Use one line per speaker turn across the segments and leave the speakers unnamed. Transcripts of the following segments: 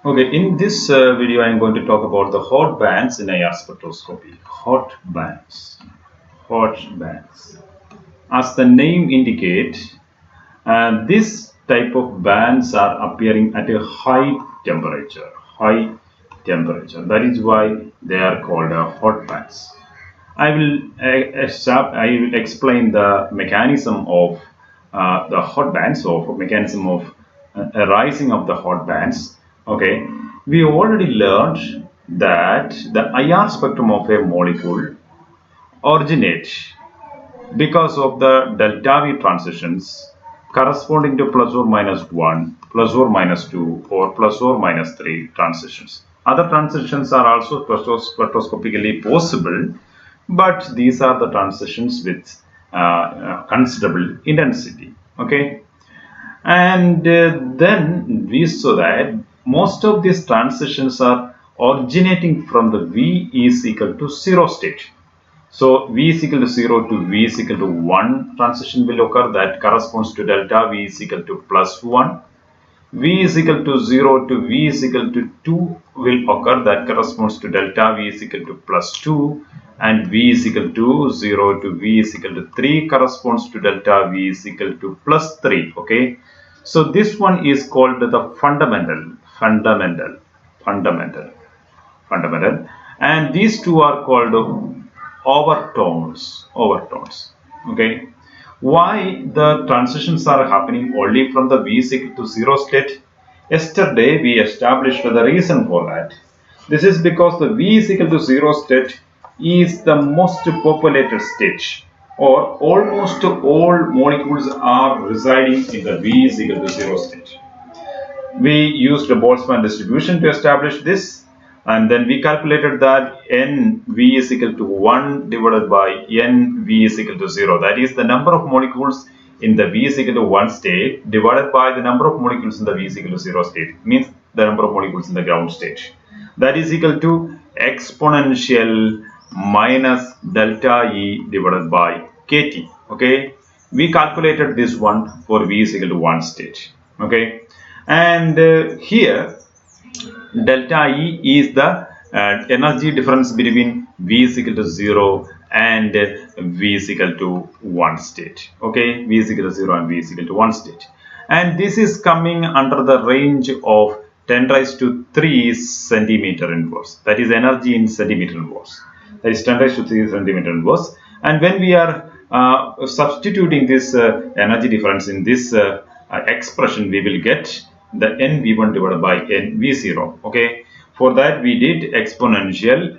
Okay, in this video, I am going to talk about the hot bands in IR spectroscopy. Hot bands. Hot bands. As the name indicates, this type of bands are appearing at a high temperature. High temperature. That is why they are called hot bands. I will explain the mechanism of the hot bands, or mechanism of rising of the hot bands. Okay, we already learned that the IR spectrum of a molecule originates because of the delta V transitions corresponding to plus or minus 1, plus or minus 2, or plus or minus 3 transitions. Other transitions are also spectroscopically possible, but these are the transitions with considerable intensity. Okay, and then we saw that most of these transitions are originating from the V is equal to 0 state. So V is equal to 0 to V is equal to 1 transition will occur, that corresponds to delta V is equal to plus 1. V is equal to 0 to V is equal to 2 will occur, that corresponds to delta V is equal to plus 2, and V is equal to 0 to V is equal to 3 corresponds to delta V is equal to plus 3. Okay, so this one is called the fundamental, and these two are called overtones. Okay, why the transitions are happening only from the V is equal to 0 state? Yesterday we established the reason for that. This is because the V is equal to 0 state is the most populated state, or almost all molecules are residing in the V is equal to 0 state. We used a Boltzmann distribution to establish this, and then we calculated that NV is equal to 1 divided by NV is equal to 0. That is the number of molecules in the V is equal to 1 state divided by the number of molecules in the V is equal to 0 state, means the number of molecules in the ground state. That is equal to exponential minus delta E divided by KT. Okay, we calculated this one for V is equal to 1 state. Okay, and here delta E is the energy difference between V is equal to 0 and V is equal to 1 state. Okay, V is equal to 0 and V is equal to 1 state, and this is coming under the range of 10 raised to 3 centimeter inverse. That is energy in centimeter inverse. That is 10 raised to 3 centimeter inverse. And when we are substituting this energy difference in this expression, we will get the nv1 divided by nv0. Okay, for that we did exponential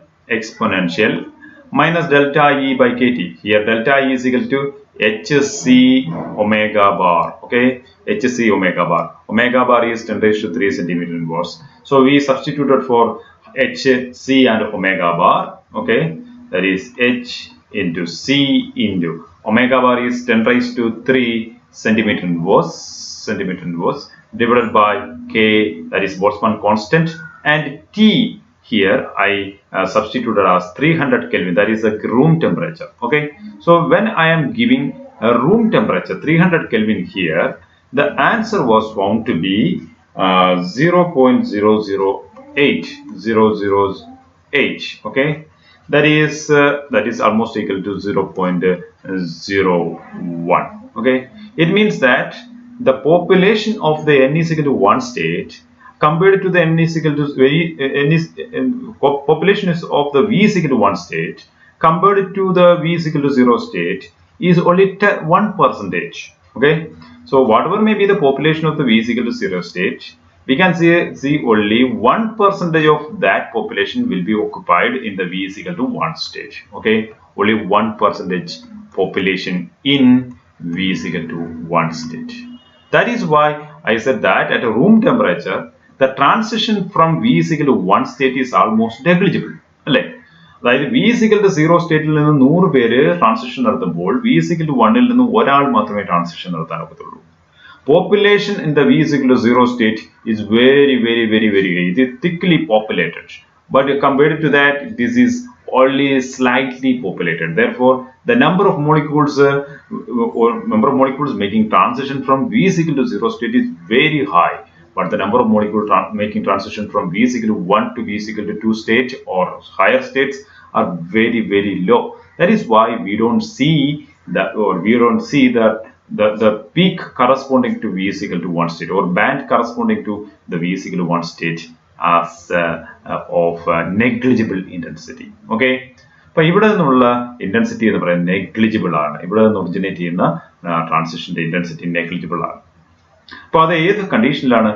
minus delta E by KT. Here delta E is equal to HC omega bar. Okay, HC omega bar. Omega bar is 10 raised to 3 centimeter inverse. So we substituted for HC and omega bar. Okay, that is H into C into omega bar is 10 raised to 3 centimeter inverse divided by K, that is Boltzmann constant, and T here I substituted as 300 Kelvin, that is the room temperature. Okay, so when I am giving a room temperature 300 Kelvin here, the answer was found to be 0.008008. Okay, that is almost equal to 0.01. Okay, it means that the population of the n is equal to 1 state compared to the n is equal to population is of the V is equal to 1 state compared to the V is equal to 0 state is only 1%. Okay, so whatever may be the population of the V is equal to 0 state, we can see only 1% of that population will be occupied in the V is equal to 1 state. Okay, only 1% population in V is equal to 1 state. That is why I said that at a room temperature, the transition from V is equal to 1 state is almost negligible. അതായത് V is equal to 0 സ്റ്റേറ്റിൽ നിന്ന് 100 പേര് transition നടത്തുമ്പോൾ V is equal to 1 ൽ നിന്ന് ഒരാൾ മാത്രമേ transition നടത്താൻ ഒക്കത്തുള്ളൂ. Population in the V is equal to 0 state is very it is thickly populated, but compared to that, this is only slightly populated. Therefore, the number of molecules making transition from V is equal to 0 state is very high. but the number of molecules making transition from V is equal to 1 to V is equal to 2 state or higher states are very low. That is why we don't see that, or we don't see that the peak corresponding to V is equal to 1 state or band corresponding to the V is equal to 1 state as of negligible intensity. Okay. അപ്പോൾ ഇവിടെ നിന്നുള്ള intensity എന്ന് പറയുന്നത് negligible ആണ്. ഇവിടെ നിന്ന് originate ചെയ്യുന്ന ട്രാൻസിഷന്റെ intensity negligible ആണ്. അപ്പോൾ അത് ഏത് കണ്ടീഷനിലാണ്?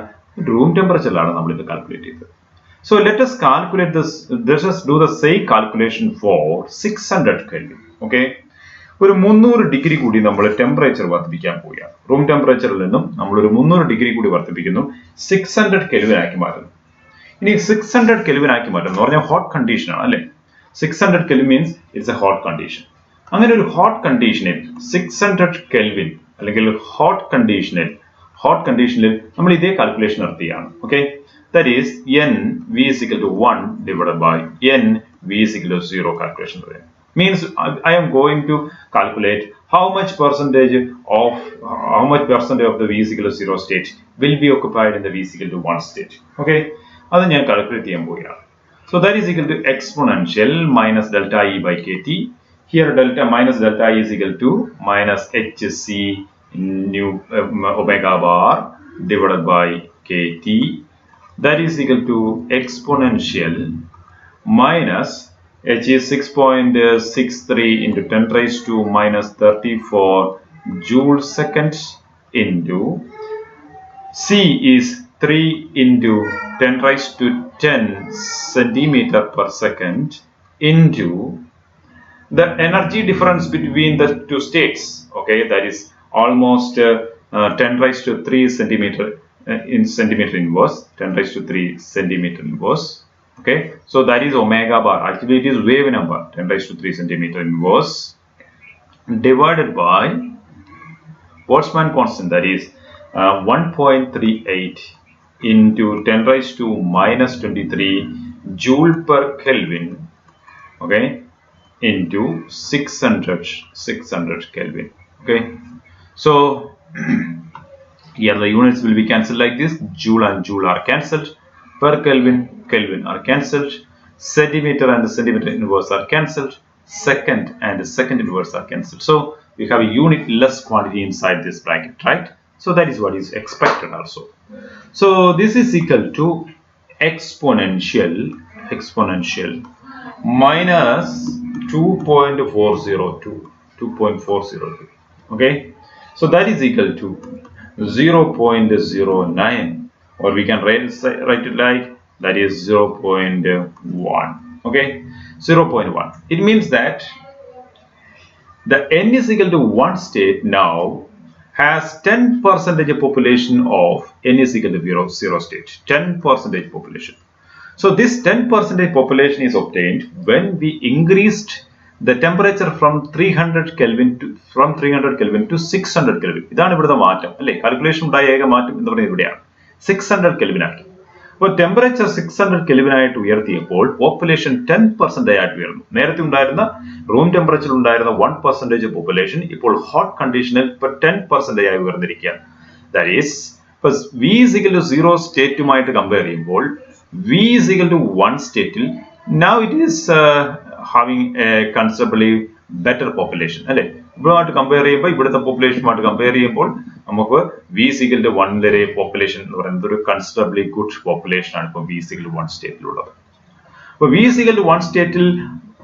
റൂം ടെമ്പറേച്ചറിലാണ് നമ്മൾ ഇത് കാൽക്കുലേറ്റ് ചെയ്തത്. So let us calculate this. Let us do the same calculation for 600 Kelvin. Okay, ഒരു 300 ഡിഗ്രി കൂടി നമ്മൾ ടെമ്പറേച്ചർ വർദ്ധിപ്പിക്കാൻ പോവുകയാണ്. റൂം ടെമ്പറേച്ചറിൽ നിന്നും നമ്മൾ ഒരു 300 ഡിഗ്രി കൂടി വർദ്ധിപ്പിക്കുന്നു, 600 Kelvin ആക്കി മാറ്റുന്നു. ഇനി 600 Kelvin ആക്കി മാറ്റുന്നു എന്ന് പറഞ്ഞാൽ ഹോട്ട് കണ്ടീഷൻ ആണ് അല്ലേ? 600 Kelvin means it's a hot condition. അങ്ങനെ ഒരു ഹോട്ട് കണ്ടീഷനിൽ 600 Kelvin അല്ലെങ്കിൽ ഹോട്ട് കണ്ടീഷനിൽ നമ്മൾ ഇതേ കാൽക്കുലേഷൻ നടത്തുകയാണ്. Okay, that is n v is equal to 1 divided by n v is equal to 0 calculation. Means I am going to calculate how much percentage of the v is equal to 0 state will be occupied in the v is equal to 1 state. Okay, അത് ഞാൻ calculate ചെയ്യാൻ പോവുകയാണ്. So that is equal to exponential minus delta E by kt. Here minus delta E is equal to minus hc nu omega bar divided by kt. That is equal to exponential minus h is 6.63 into 10 raised to minus 34 joule seconds into c is 3 into 10 raised to 10 centimeter per second into the energy difference between the two states. Okay, that is almost 10 raised to 3 centimeter in centimeter inverse, 10 raised to 3 centimeter inverse. Okay, so that is omega bar. Actually, it is wave number 10 raised to 3 centimeter inverse divided by Boltzmann constant, that is 1.38 into 10 raised to minus 23 joule per Kelvin, okay, into 600 Kelvin. Okay, so here the units will be cancelled like this. Joule and joule are cancelled, per Kelvin are cancelled, centimeter and the centimeter inverse are cancelled, second and the second inverse are cancelled. So we have a unit less quantity inside this bracket, right? So that is what is expected also. So this is equal to exponential minus 2.402. Okay, so that is equal to 0.09, or we can write it like that is 0.1. Okay, 0.1. It means that the n is equal to 1 state now has 10% population of n is equal to 0 state, 10% population. So this 10% population is obtained when we increased the temperature from 300 Kelvin to 600 Kelvin. ഇതാണ് ഇവിടുത്തെ മാറ്റം അല്ലേ? Calculation ഉണ്ടായ ഏക മാറ്റം എന്ന് പറയുന്നത് ഇവിടെയാണ്. 600 Kelvin ആക്കി. അപ്പോൾ ടെമ്പറേച്ചർ 600 Kelvin ആയിട്ട് ഉയർത്തിയപ്പോൾ പോപ്പുലേഷൻ 10% ആയിട്ട് ഉയർന്നു. നേരത്തെ ഉണ്ടായിരുന്ന റൂം ടെമ്പറേച്ചർ ഉണ്ടായിരുന്ന 1% പോപ്പുലേഷൻ ഇപ്പോൾ ഹോട്ട് കണ്ടീഷനിൽ ഇപ്പോൾ 10% ആയി ഉയർന്നിരിക്കുകയാണ്. That is V is equal to 0 സ്റ്റേറ്റുമായിട്ട് കമ്പയർ ചെയ്യുമ്പോൾ V is equal to 1 സ്റ്റേറ്റിൽ now it is having a considerably better population അല്ലെ? ഇവിടുമായിട്ട് കമ്പയർ ചെയ്യുമ്പോൾ ഇവിടുത്തെ പോപ്പുലേഷനുമായിട്ട് കമ്പയർ ചെയ്യുമ്പോൾ നമുക്ക് V is equal to 1 വരെ പോപ്പുലേഷൻ എന്ന് പറയുന്നത് ഒരു കൺസിഡറബിളി ഗുഡ് പോപ്പുലേഷൻ ആണ് ഇപ്പോൾ V is equal to 1 സ്റ്റേറ്റിലുള്ളത്. അപ്പോൾ V is equal to 1 സ്റ്റേറ്റിൽ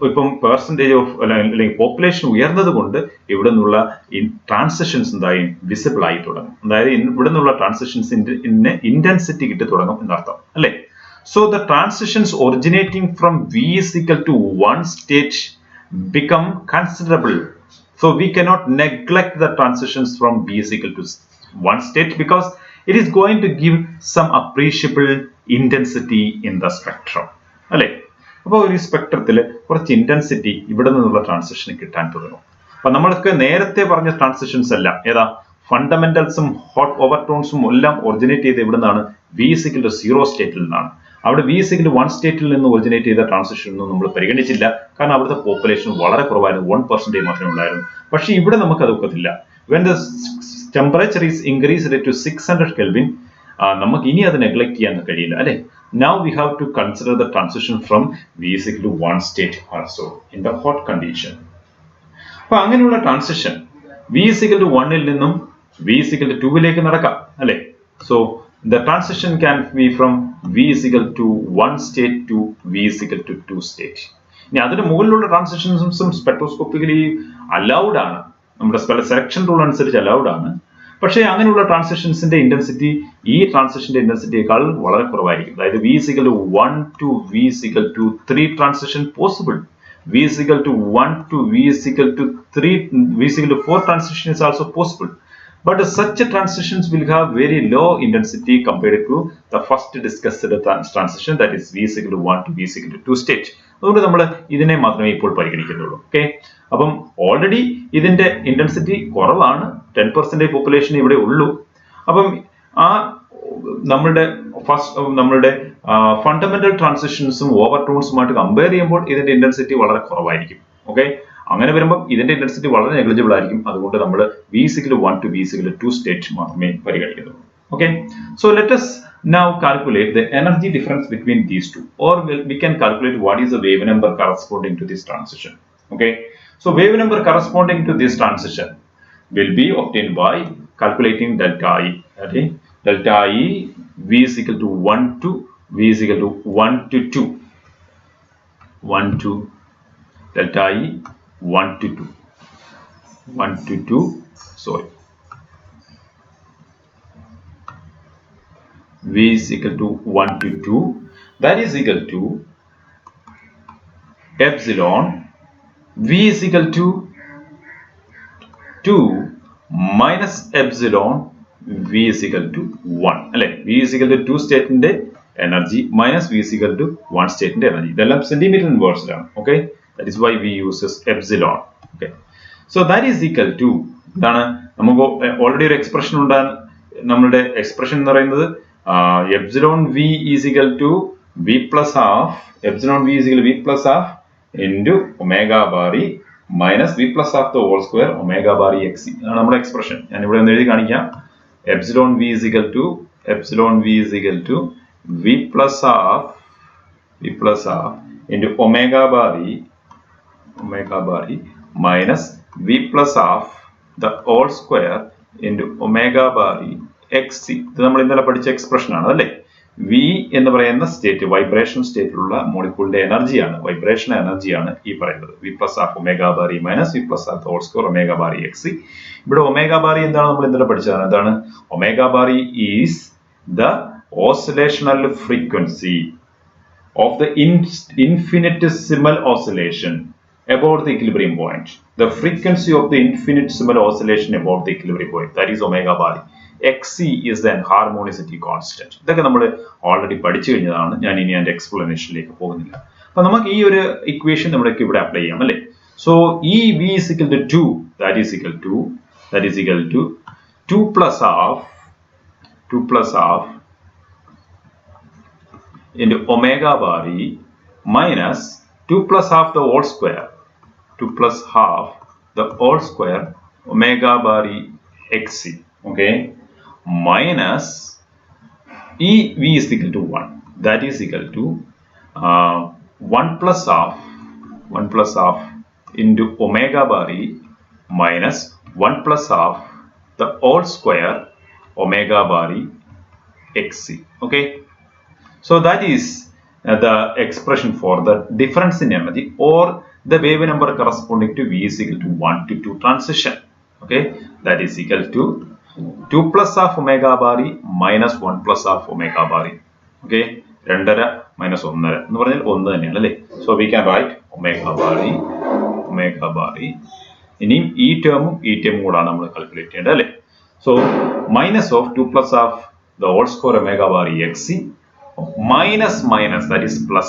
ഇപ്പം പെർസെൻറ്റേജ് ഓഫ് അല്ലെങ്കിൽ പോപ്പുലേഷൻ ഉയർന്നത് കൊണ്ട് ഇവിടെ നിന്നുള്ള ട്രാൻസിഷൻസ് എന്തായി വിസിബിൾ ആയി തുടങ്ങും. അതായത് ഇവിടെ നിന്നുള്ള ട്രാൻസിഷൻസിന്റെ ഇന്റൻസിറ്റി കിട്ടി തുടങ്ങും എന്നർത്ഥം അല്ലേ? So the transitions originating from V is equal to 1 state become considerable. So we cannot neglect the transitions from V is equal to 1 state because it is going to give some appreciable intensity in the spectrum. അല്ലേ? അപ്പോൾ ഒരു സ്പെക്ട്രത്തിൽ കുറച്ച് intensity ഇവിടെ നിന്നുള്ള ട്രാൻസിഷന് കിട്ടാൻ തുടങ്ങും. അപ്പൊ നമ്മൾക്ക് നേരത്തെ പറഞ്ഞ ട്രാൻസിഷൻസ് എല്ലാം ഏതാ ഫണ്ടമെന്റൽസും ഹോട്ട് ഓവർടോൺസും എല്ലാം ഒറിജിനേറ്റ് ചെയ്ത് ഇവിടെ നിന്നാണ് V is equal to 0 സ്റ്റേറ്റിൽ നിന്നാണ്. അവിടെ V is equal to 1 സ്റ്റേറ്റിൽ നിന്ന് ഒറിജിനേറ്റ് ചെയ്ത ട്രാൻസിഷൻ ഒന്നും നമ്മൾ പരിഗണിച്ചില്ല. കാരണം അവിടുത്തെ പോപ്പുലേഷൻ വളരെ കുറവായിരുന്നു, 1% മാത്രമേ ഉള്ളായിരുന്നു. പക്ഷെ ഇവിടെ നമുക്ക് അത് ഒക്കത്തില്ല. When the temperature is increased to 600 Kelvin, നമുക്ക് ഇനി അത് നെഗ്ലക്ട് ചെയ്യാൻ കഴിയില്ല അല്ലെ. Now we have to consider the transition from V is equal to 1 state also in the hot condition. അപ്പോൾ അങ്ങനെയുള്ള transition V is equal to 1 ൽ നിന്നും V is equal to 2 ലേക്ക് നടക്കാം അല്ലെ. So the transition can be from V is equal to 1 state to V is equal to 2 state. ഇനി അതിന് മുകളിലുള്ള ട്രാൻസിഷൻസും സ്പെക്ട്രോസ്കോപ്പിക്കലി allowed ആണ്, നമ്മുടെ സെലക്ഷൻ റൂൾ അനുസരിച്ച് അലൗഡ് ആണ്. പക്ഷേ അങ്ങനെയുള്ള ട്രാൻസിഷൻസിന്റെ ഇന്റൻസിറ്റി ഈ ട്രാൻസിഷന്റെ ഇന്റൻസിറ്റിയേക്കാൾ വളരെ കുറവായിരിക്കും. അതായത് V is equal to 1 to V is equal to 3 transition possible. V is equal to 1 to V is equal to 3, V is equal to 4 transition is also possible. But such transitions will have very low intensity compared to the first discussed transition, that is V is equal to 1 to V is equal to 2 state. അതുകൊണ്ട് നമ്മൾ ഇതിനെ മാത്രമേ ഇപ്പോൾ പരിഗണിക്കുന്നുള്ളൂ. Okay, അപ്പം already ഇതിന്റെ intensity കുറവാണ്, 10% population ഇവിടെ ഉള്ളൂ. അപ്പം ആ നമ്മളുടെ ഫണ്ടമെന്റൽ ട്രാൻസിഷൻസും ഓവർടോൺസുമായിട്ട് കമ്പയർ ചെയ്യുമ്പോൾ ഇതിന്റെ ഇന്റൻസിറ്റി വളരെ കുറവായിരിക്കും. ഓക്കെ, അങ്ങനെ വരുമ്പോൾ ഇതിന്റെ ഇന്റൻസിറ്റി വളരെ നെഗ്ലിജിബിൾ ആയിരിക്കും. അതുകൊണ്ട് നമ്മൾ V is equal to 1 to V is equal to 2 state മാത്രമേ പരിഗണിക്കുന്നുള്ളൂ. Okay, so let us now calculate the energy difference between these two, or we can calculate what is the wave number corresponding to this transition. Okay, so wave number corresponding to this transition will be obtained by calculating delta E. Okay, delta E V is equal to 1 to V is equal to 1 to 2, 1 to delta E 1 to 2, 1 to 2, sorry, V is equal to 1 to 2, that is equal to epsilon V is equal to 2 minus epsilon V is equal to 1 അല്ലെ. V is equal to 2 സ്റ്റേറ്റിന്റെ energy minus V is equal to 1 സ്റ്റേറ്റിന്റെ energy. ഇതെല്ലാം centimetre ഇൻവേഴ്സിലാണ്. Okay, that is why we uses epsilon. Okay, so that is equal to എന്താണ്, നമുക്ക് already ഒരു expression ഉണ്ടാണ്. നമ്മളുടെ expression എന്ന് പറയുന്നത് epsilon V is equal to V plus half, epsilon V is equal to V plus half into omega bar E minus V plus half the whole square omega bar E x c ആണ് നമ്മുടെ expression. ഞാൻ ഇവിടെ ഒന്ന് എഴുതി കാണിക്കാം. epsilon V is equal to V plus half into omega bar E minus V plus half the whole square into omega bar E xc. ഇത് നമ്മൾ ഇന്നലെ പഠിച്ച എക്സ്പ്രഷൻ ആണ് അല്ലേ. V എന്ന് പറയുന്ന സ്റ്റേറ്റ് വൈബ്രേഷൻ സ്റ്റേറ്റിലുള്ള മോളിക്യൂളിന്റെ എനർജിയാണ്, വൈബ്രേഷൻ എനർജിയാണ് ഈ പറയുന്നത്. V plus half omega bar E minus V plus half the whole square omega bar E xc. ഇവിടെ omega bar E എന്താണ് നമ്മൾ ഇന്നലെ പഠിച്ചതാണ്. എന്താണ് omega bar E is the oscillational frequency of the infinitesimal oscillation about the equilibrium point. The frequency of the infinitesimal oscillation about the equilibrium point, that is omega bar. Xc is the harmonicity constant. ഇതൊക്കെ നമ്മൾ already പഠിച്ചു കഴിഞ്ഞതാണ്. ഞാൻ ഇനി അതിന്റെ എക്സ്പ്ലനേഷനിലേക്ക് പോകുന്നില്ല. അപ്പൊ നമുക്ക് ഈ ഒരു ഇക്വേഷൻ നമ്മൾക്ക് ഇവിടെ അപ്ലൈ ചെയ്യാം അല്ലേ. സോ ഈ V is equal to 2, that is equal to 2 plus half into omega bar E minus 2 plus half the whole square, 2 plus half the whole square omega bar E xc. Okay, minus E V is equal to 1, that is equal to 1 plus half into omega bar E minus 1 plus half the whole square omega bar E xc. Okay, so that is the expression for the difference in energy or the wave number corresponding to V is equal to 1 to 2 transition. Okay, that is equal to 2 plus half omega bar E minus 1 plus half omega bar E. Okay, 2.5 minus 1.5 എന്ന് പറഞ്ഞാൽ 1 തന്നെയാണ് അല്ലേ. So we can write omega bar E. ഇനിയും ഈ ടേമും കൂടാണ് നമ്മൾ calculate ചെയ്യേണ്ടത് അല്ലേ. So minus of 2 plus half the whole square omega bar E xc minus that is plus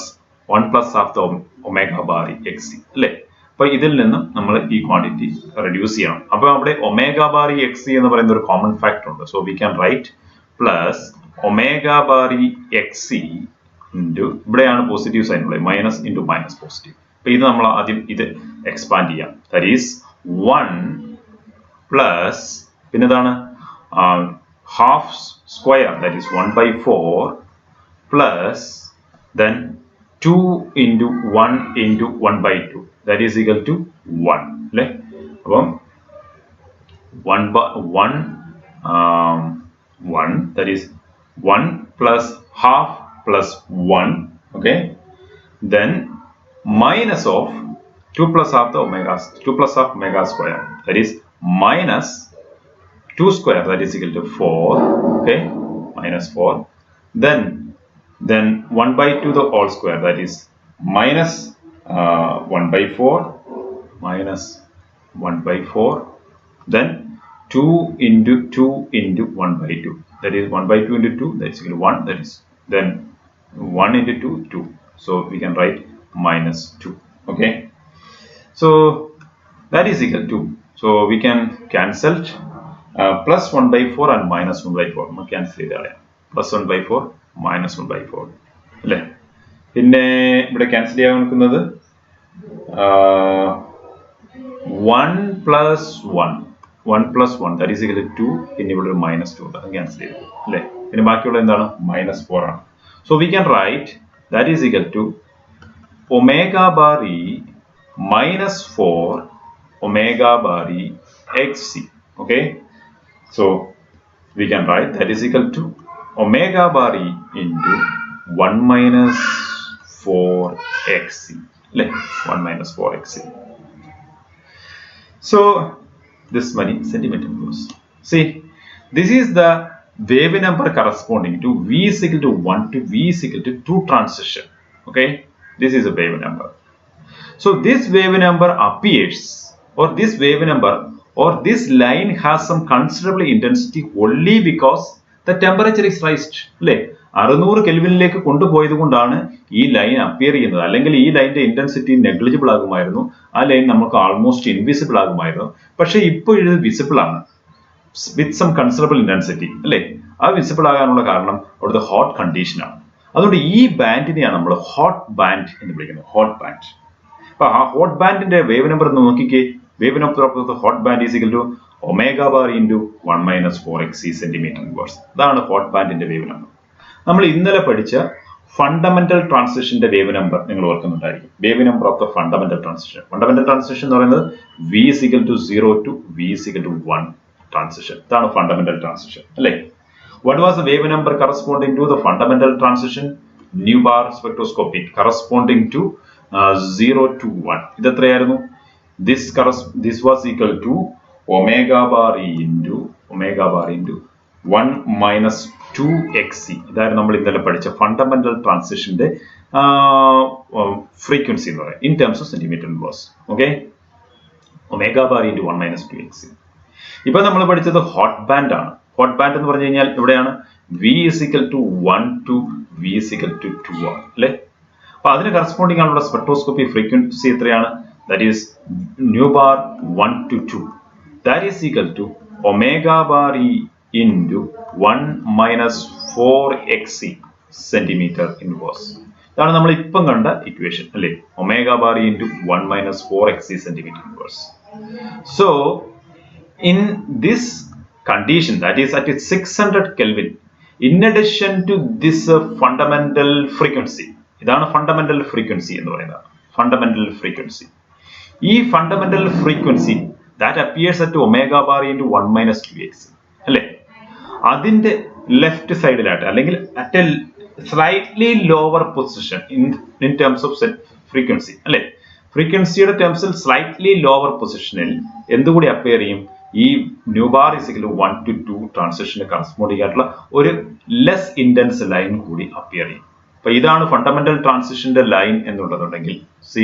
1 plus half the omega bar E xc അല്ലേ. അപ്പൊ ഇതിൽ നിന്നും നമ്മൾ ഈ ക്വാണ്ടിറ്റി റെഡ്യൂസ് ചെയ്യണം. അപ്പൊ അവിടെ omega bar E xc എന്ന് പറയുന്ന ഒരു കോമൺ ഫാക്ടർ ഉണ്ട്. So we can write plus omega bar E xc into ഇവിടെയാണ് പോസിറ്റീവ് സൈൻ ഉള്ളത്, മൈനസ് ഇൻറ്റു മൈനസ് പോസിറ്റീവ്. അപ്പൊ ഇത് നമ്മൾ ആദ്യം ഇത് എക്സ്പാൻഡ് ചെയ്യാം. ദാറ്റ് ഈസ് 1 പ്ലസ് പിന്നെ എന്താണ് half square, that is 1 by 4 plus then 2 into 1 into 1 by 2, that is equal to 1. അല്ലേ? അപ്പം 1 by 1 1, that is 1 plus half plus 1, okay, then minus of 2 plus half the omega, 2 plus half omega square, that is minus 2 square, that is equal to 4, okay, minus 4, then 1 by 2 the whole square, that is minus 1 by 4 minus 1 by 4, then 2 into 2 into 1 by 2, that is 1 by 2 into 2, that is equal to 1, that is then 1 into 2 2, so we can write minus 2, okay. So that is equal to, so we can cancel plus 1 by 4 and minus 1 by 4, നമുക്ക് cancel ചെയ്ത് കളയാം. plus 1 by 4 minus 1 by 4 അല്ലേ? പിന്നെ ഇവിടെ cancel ചെയ്യാൻ നിൽക്കുന്നത് 1 plus 1 that is equal to 2, പിന്നെ ഇവിടെ ഒരു minus 2 അത് ക്യാൻസൽ ചെയ്തു അല്ലേ? പിന്നെ ബാക്കിയുള്ള എന്താണ്? minus 4 ആണ്. So we can write that is equal to omega bar e minus 4 omega bar e xc, okay. So we can write that is equal to omega bar e into 1 minus 4 xc, 1 minus 4 xc. So this many centimeter goes. See, this is the wave number corresponding to V is equal to 1 to V is equal to 2 transition, okay. This is a wave number. So this wave number appears, or this wave number or this line has some considerable intensity only because the temperature is raised, അല്ലേ? 600 കെൽവിനിലേക്ക് കൊണ്ടുപോയത് കൊണ്ടാണ് ഈ line appear ചെയ്യുന്നത്. അല്ലെങ്കിൽ ഈ ലൈനിന്റെ intensity negligible ആകുമായിരുന്നു, ആ line നമുക്ക് ആൾമോസ്റ്റ് ഇൻവിസിബിൾ ആകുമായിരുന്നു. പക്ഷേ ഇപ്പോൾ ഇത് വിസിബിൾ ആണ് വിത്ത് സം കൺസിഡറബിൾ ഇന്റൻസിറ്റി, അല്ലേ? ആ വിസിബിൾ ആകാനുള്ള കാരണം അവിടുത്തെ ഹോട്ട് കണ്ടീഷൻ ആണ്. അതുകൊണ്ട് ഈ ബാൻഡിനെയാണ് നമ്മൾ ഹോട്ട് ബാൻഡ് എന്ന് വിളിക്കുന്നത്, ഹോട്ട് ബാൻഡ്. അപ്പൊ ആ ഹോട്ട് ബാൻഡിന്റെ വേവ് നമ്പർ എന്ന് നോക്കിക്കേ. Wave number of the hot band is equal to omega bar into 1 minus 4 xc centimetre inverse. അതാണ് ഹോട്ട് ബാൻഡിന്റെ വേവ് നമ്പർ. നമ്മൾ ഇന്നലെ പഠിച്ച ഫണ്ടമെന്റൽ ട്രാൻസിഷന്റെ വേവ് നമ്പർ നിങ്ങൾ ഓർക്കുന്നുണ്ടായിരിക്കും. Wave number of the fundamental transition. Fundamental transition എന്ന് പറയുന്നത് v is equal to 0 to v is equal to 1 transition. ഇതാണ് ഫണ്ടമെന്റൽ ട്രാൻസിഷൻ, അല്ലേ? What was the wave number corresponding to the fundamental transition? Nu bar spectroscopy corresponding to 0 to 1. ഇത് എത്രയായിരുന്നു? This was equal to omega bar e into 1 minus 2 xc. ഇതായിരുന്നു നമ്മൾ ഇന്നലെ പഠിച്ച fundamental ട്രാൻസിഷന്റെ frequency എന്ന് പറയുന്നത് in terms of centimetre inverse, okay. Omega bar into 1 minus 2 xc. ഇപ്പൊ നമ്മൾ പഠിച്ചത് ഹോട്ട് ബാൻഡ് ആണ്. ഹോട്ട് ബാൻഡ് എന്ന് പറഞ്ഞു കഴിഞ്ഞാൽ ഇവിടെയാണ് v is equal to 1 to v is equal to 2 ആണ്, അല്ലേ? അപ്പൊ അതിന് കറസ്പോണ്ടിങ് ആണുള്ള സ്പെക്ട്രോസ്കോപ്പി ഫ്രീക്വൻസി എത്രയാണ്? That is nu bar 1 to 2. That is equal to omega bar e into 1 minus 4 xc centimeter inverse. ഇതാണ് നമ്മൾ ഇപ്പം കണ്ട ഇക്വേഷൻ, അല്ലേ? Omega bar E into 1 minus 4 xc centimeter inverse. So in this condition, that is at 600 Kelvin, in addition to this fundamental frequency, ഇതാണ് fundamental frequency എന്ന് പറയുന്നത്. Fundamental frequency, ഈ fundamental frequency that appears at omega bar into 1 minus 2 xc, അല്ലേ? അതിന്റെ left സൈഡിലായിട്ട് അല്ലെങ്കിൽ at A slightly lower position in terms of frequency, അല്ലേ? ഫ്രീക്വൻസിയുടെ ടേംസിൽ സ്ലൈറ്റ്ലി ലോവർ പൊസിഷനിൽ എന്തുകൂടി അപ്പിയർ ചെയ്യും? ഈ nu bar is equal to 1 to 2 ട്രാൻസിഷന് കറസ്പോണ്ടിങ് ആയിട്ടുള്ള ഒരു ലെസ് ഇന്റൻസ് ലൈൻ കൂടി അപ്പിയർ ചെയ്യും. അപ്പൊ ഇതാണ് ഫണ്ടമെന്റൽ ട്രാൻസിഷന്റെ ലൈൻ എന്നുള്ളതുണ്ടെങ്കിൽ, see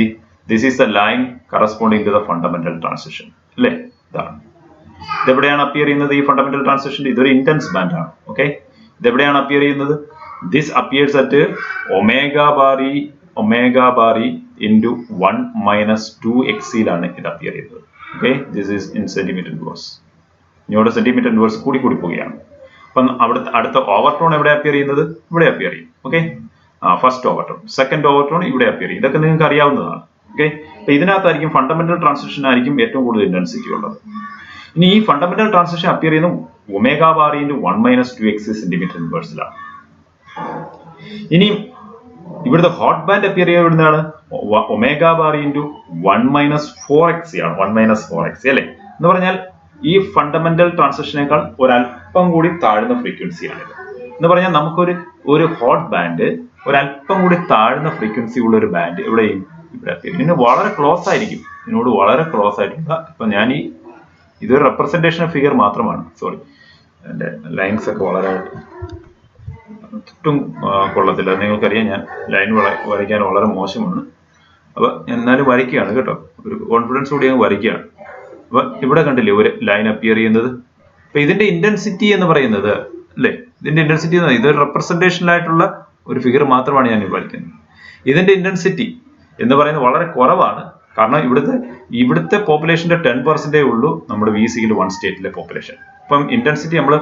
this is the line corresponding to the fundamental transition, അല്ലേ? ഇതാണ്. ഇതെവിടെയാണ് അപ്പിയർ ചെയ്യുന്നത്? ഈ ഫണ്ടമെന്റൽ ട്രാൻസിഷൻ ഇതൊരു ഇന്റൻസ് ബാൻഡ് ആണ്, ഓക്കെ. ഇതെവിടെയാണ് അപ്പിയർ ചെയ്യുന്നത്? This appears at omega bar e into 1 minus 2 xc-ലാണ് ഇത് അപ്പിയർ ചെയ്യുന്നത്, okay. This is in centimetre inverse. ഇനിയോടെ സെന്റിമീറ്റർ ഇൻവേഴ്സ് കൂടി പോവുകയാണ്. അപ്പം അവിടുത്തെ അടുത്ത ഓവർടോൺ എവിടെ അപ്പിയർ ചെയ്യുന്നത്? ഇവിടെ അപ്പിയർ ചെയ്യും, okay. First overtone, second overtone ഇവിടെ അപ്പിയർ ചെയ്യും. ഇതൊക്കെ നിങ്ങൾക്ക് അറിയാവുന്നതാണ്, ഓക്കെ. അപ്പൊ ഇതിനകത്തായിരിക്കും ഫണ്ടമെന്റൽ ട്രാൻസിഷൻ ആയിരിക്കും ഏറ്റവും കൂടുതൽ ഇന്റൻസിറ്റി ഉള്ളത്. ഇനി ഈ ഫണ്ടമെന്റൽ ട്രാൻസിഷൻ അപ്പിയർ ചെയ്യുന്ന omega bar into 1 minus 2x centimetre ഇൻവേഴ്സിലാണ്. ഇനി ഇവിടുത്തെ ഹോട്ട് ബാൻഡ് അപ്പിയർ ചെയ്യുന്നതാണ് omega bar into 1 minus 4x ആണ്. 1 മൈനസ് 4x അല്ലേ? എന്ന് പറഞ്ഞാൽ ഈ ഫണ്ടമെന്റൽ ട്രാൻസിഷനേക്കാൾ ഒരല്പം കൂടി താഴ്ന്ന ഫ്രീക്വൻസിയാണിത്. എന്ന് പറഞ്ഞാൽ നമുക്കൊരു ഹോട്ട് ബാൻഡ് ഒരല്പം കൂടി താഴ്ന്ന ഫ്രീക്വൻസി ഉള്ള ഒരു ബാൻഡ് എവിടെയും ഇവിടെ ഇതിന് വളരെ ക്ലോസ് ആയിരിക്കും. ഇതിനോട് വളരെ ക്ലോസ് ആയിരിക്കും. ഇപ്പൊ ഞാൻ ഇതൊരു റെപ്രസെന്റേഷൻ ഫിഗർ മാത്രമാണ്. സോറി, എൻ്റെ ലൈൻസ് ഒക്കെ വളരെ ഒട്ടും കൊള്ളത്തില്ല. നിങ്ങൾക്കറിയാം ഞാൻ ലൈൻ വരയ്ക്കാൻ വളരെ മോശമാണ്. അപ്പൊ എന്നാലും വരയ്ക്കുകയാണ് കേട്ടോ, ഒരു കോൺഫിഡൻസ് കൂടി അങ്ങ് വരയ്ക്കുകയാണ്. അപ്പൊ ഇവിടെ കണ്ടില്ലേ ഒരു ലൈൻ അപ്പിയർ ചെയ്യുന്നത്. അപ്പൊ ഇതിന്റെ ഇന്റൻസിറ്റി എന്ന് പറയുന്നത് അല്ലേ, ഇതിന്റെ ഇന്റൻസിറ്റി ഇതൊരു റെപ്രസെന്റേഷനിലായിട്ടുള്ള ഒരു ഫിഗർ മാത്രമാണ് ഞാൻ വരയ്ക്കുന്നത്. ഇതിന്റെ ഇന്റൻസിറ്റി എന്ന് പറയുന്നത് വളരെ കുറവാണ്. കാരണം ഇവിടുത്തെ പോപ്പുലേഷന്റെ 10% ഉള്ളൂ നമ്മുടെ VC1 സ്റ്റേറ്റിലെ പോപ്പുലേഷൻ. അപ്പം ഇന്റൻസിറ്റി നമ്മൾ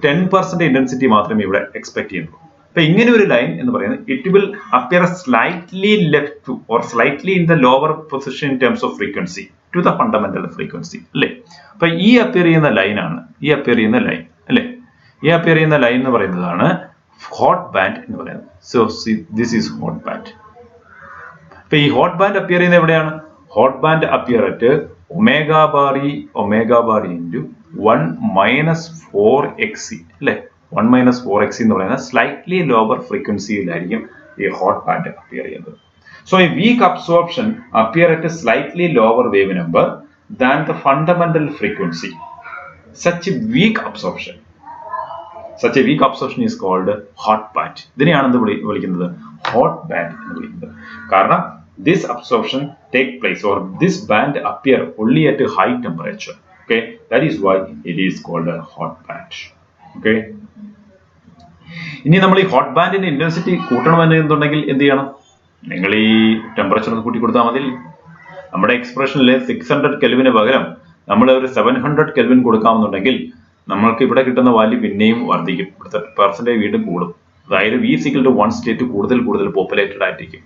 10% ഇന്റൻസിറ്റി മാത്രമേ ഇവിടെ എക്സ്പെക്ട് ചെയ്യുന്നുള്ളൂ. അപ്പൊ ഇങ്ങനെ ഒരു ലൈൻ എന്ന് പറയുന്നത് it will appear slightly left or slightly in the lower position in terms of frequency to the fundamental frequency അല്ലേ? അപ്പൊ ഈ അപ്പിയർ ചെയ്യുന്ന ലൈനാണ് ഈ അപ്പിയർ ചെയ്യുന്ന ലൈൻ അല്ലേ? ഈ അപ്പിയർ ചെയ്യുന്ന ലൈൻ എന്ന് പറയുന്നതാണ് ഹോട്ട് ബാൻഡ് എന്ന് പറയുന്നത്. So this is hot band. അപ്പൊ ഈ ഹോട്ട് ബാൻഡ് അപ്പിയർ ചെയ്യുന്നത് എവിടെയാണ്? Hot band appear at omega bar into 1 minus 4x അല്ലെ? 1 മൈനസ് 4x എന്ന് പറയുന്നത് സ്ലൈറ്റ്ലി ലോവർ ഫ്രീക്വൻസിയിലായിരിക്കും ഈ ഹോട്ട് ബാൻഡ് അപ്പിയർ ചെയ്യുന്നത്. So a weak absorption appear at slightly lower wave number than the fundamental frequency. Such weak absorption is called hot band. ഇതിനെയാണ് എന്ത് വിളിക്കുന്നത്? Hot band എന്ന് വിളിക്കുന്നത്. കാരണം this absorption take place or this band appear only at a high temperature. Okay, that is why it is called a hot band. Okay, ഇനി നമ്മൾ ഈ hot ബാൻഡിന്റെ ഇന്റൻസിറ്റി കൂട്ടണമെന്നുണ്ടെങ്കിൽ എന്ത് ചെയ്യണം? നിങ്ങൾ ഈ ടെമ്പറേച്ചർ ഒന്ന് കൂട്ടി കൊടുത്താൽ മതി. നമ്മുടെ എക്സ്പ്രഷനിൽ 600 കെൽവിന് പകരം നമ്മൾ ഒരു 700 കെൽവിൻ കൊടുക്കാമെന്നുണ്ടെങ്കിൽ നമ്മൾക്ക് ഇവിടെ കിട്ടുന്ന വാല്യൂ പിന്നെയും വർദ്ധിക്കും. ഇവിടുത്തെ പെർസെന്റേജ് വീണ്ടും കൂടും. അതായത് V=1 സ്റ്റേറ്റ് കൂടുതൽ പോപ്പുലേറ്റഡ് ആയിരിക്കും.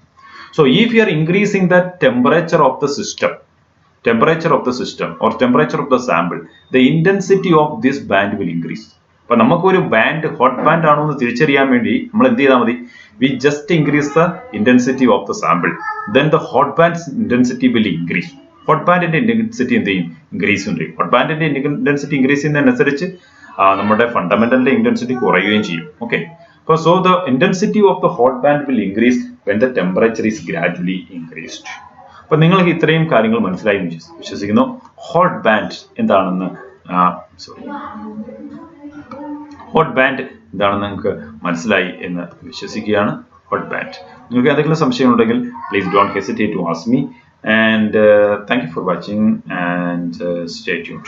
So if you are increasing the temperature of the system or temperature of the sample, the intensity of this band will increase. അപ്പൊ നമുക്കൊരു ബാൻഡ് ഹോട്ട് ബാൻഡ് ആണോ എന്ന് തിരിച്ചറിയാൻ വേണ്ടി നമ്മൾ എന്ത് ചെയ്താൽ മതി? We just increase the intensity of the sample, then the hot band's intensity will increase. Hot ബാൻഡിന്റെ ഇന്റൻസിറ്റി എന്ത് ചെയ്യും? ഇൻക്രീസ് ചെയ്യും. ഹോട്ട് ബാൻഡിന്റെ ഇന്റൻസിറ്റി ഇൻക്രീസ് ചെയ്യുന്നതിനനുസരിച്ച് നമ്മുടെ ഫണ്ടമെന്റലിന്റെ ഇന്റൻസിറ്റി കുറയുകയും ചെയ്യും. Okay, so the intensity of the hot band will increase when the temperature is gradually increased. അപ്പോൾ നിങ്ങൾക്ക് ഇത്രയും കാര്യങ്ങൾ മനസ്സിലായി വിശ്വസിക്കുന്നു. ഹോട്ട് ബാൻഡ് എന്താണെന്ന് നിങ്ങൾക്ക് മനസ്സിലായി എന്ന് വിശ്വസിക്കുകയാണ്. ഹോട്ട് ബാൻഡ് നിങ്ങൾക്ക് എന്തെങ്കിലും സംശയമുണ്ടെങ്കിൽ please don't hesitate to ask me, and thank you for watching and stay tuned.